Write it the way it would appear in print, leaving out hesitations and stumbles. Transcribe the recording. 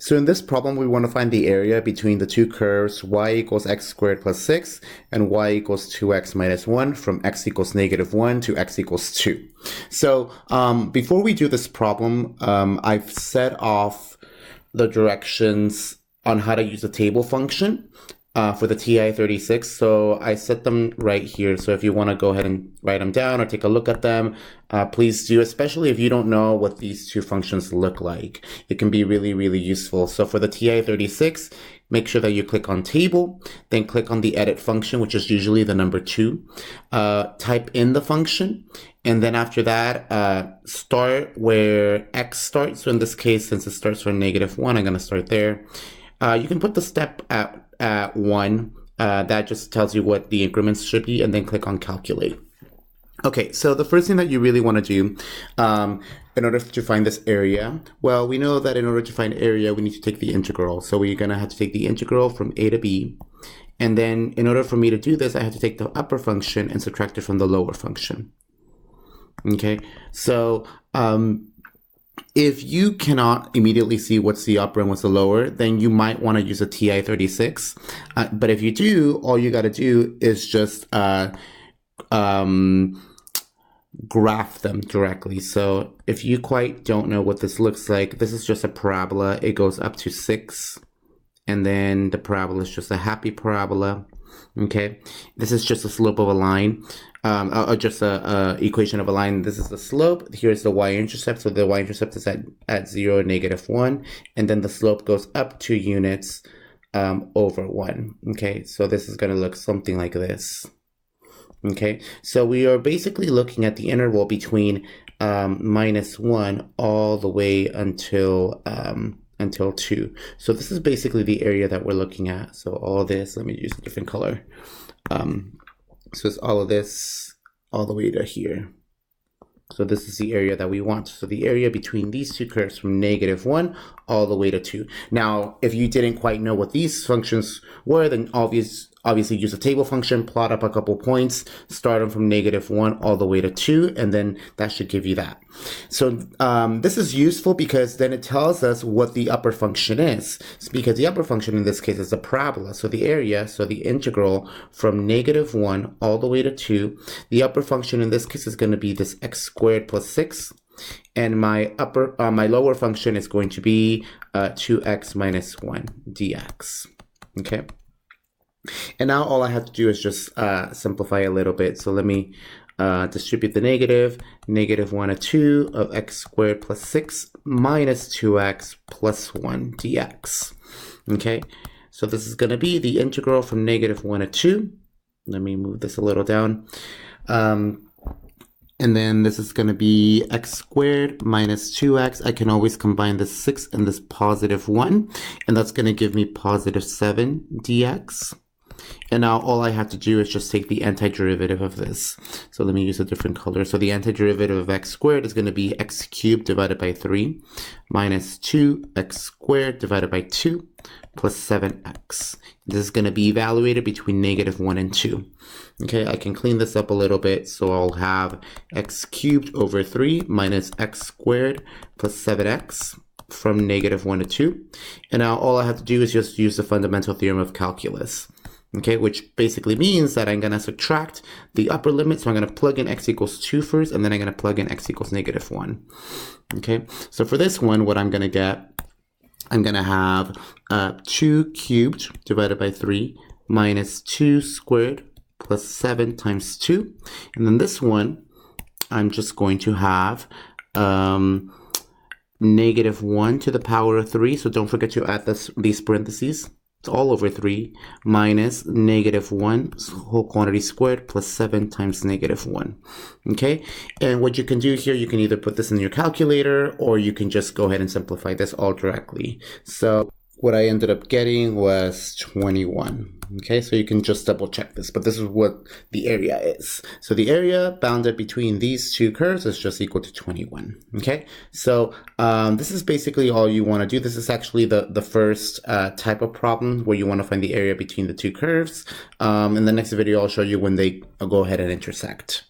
So in this problem, we want to find the area between the two curves y equals x squared plus 6 and y equals 2x minus 1 from x equals -1 to x equals 2. So before we do this problem, I've set off the directions on how to use the table function for the TI-36. So I set them right here. So if you want to go ahead and write them down or take a look at them, please do, especially if you don't know what these two functions look like. It can be really, really useful. So for the TI-36, make sure that you click on table, then click on the edit function, which is usually the number 2. Type in the function, and then after that, start where x starts. So in this case, since it starts from -1, I'm going to start there. You can put the step at 1. That just tells you what the increments should be, and then click on calculate. Okay, so the first thing that you really want to do in order to find this area, well, we know that in order to find area, we need to take the integral. So we're going to have to take the integral from a to b. And then in order for me to do this, I have to take the upper function and subtract it from the lower function. Okay, so if you cannot immediately see what's the upper and what's the lower, then you might want to use a TI-36. But if you do, all you got to do is just graph them directly. So if you quite don't know what this looks like, this is just a parabola. It goes up to 6, and then the parabola is just a happy parabola. Okay, this is just the slope of a line, or just a equation of a line. This is the slope. Here's the y-intercept. So the y-intercept is at 0, -1, and then the slope goes up 2 units over 1. Okay, so this is going to look something like this. Okay, so we are basically looking at the interval between -1 all the way until 2. So this is basically the area that we're looking at. So all this, let me use a different color. So it's all of this all the way to here. So this is the area that we want. So the area between these two curves from -1 all the way to 2. Now, if you didn't quite know what these functions were, then obviously use a table function, plot up a couple points, start them from -1 all the way to 2, and then that should give you that. So this is useful because then it tells us what the upper function is. It's because the upper function in this case is a parabola. So the area, so the integral from -1 all the way to 2, the upper function in this case is going to be this x squared plus 6. And my lower function is going to be 2x minus 1 dx. Okay. And now all I have to do is just simplify a little bit. So let me distribute the negative. -1 to 2 of x squared plus 6 minus 2x plus 1 dx. Okay, so this is going to be the integral from -1 to 2. Let me move this a little down. And then this is going to be x squared minus 2x. I can always combine this 6 and this +1. And that's going to give me +7 dx. And now all I have to do is just take the antiderivative of this. So let me use a different color. So the antiderivative of x squared is going to be x cubed divided by 3 minus 2x squared divided by 2 plus 7x. This is going to be evaluated between -1 and 2. Okay, I can clean this up a little bit. So I'll have x cubed over 3 minus x squared plus 7x from -1 to 2. And now all I have to do is just use the fundamental theorem of calculus. Okay, which basically means that I'm going to subtract the upper limit. So I'm going to plug in x equals 2 first, and then I'm going to plug in x equals -1. Okay, so for this one, what I'm going to get, I'm going to have 2 cubed divided by 3 minus 2 squared plus 7 times 2. And then this one, I'm just going to have -1 to the power of 3. So don't forget to add these parentheses. It's all over 3 minus -1 whole quantity squared plus 7 times -1. Okay, and what you can do here, you can either put this in your calculator or you can just go ahead and simplify this all directly. So what I ended up getting was 21. Okay, so you can just double check this, but this is what the area is. So the area bounded between these two curves is just equal to 21. Okay, so this is basically all you want to do. This is actually the first type of problem where you want to find the area between the two curves. In the next video, I'll show you when they go ahead and intersect.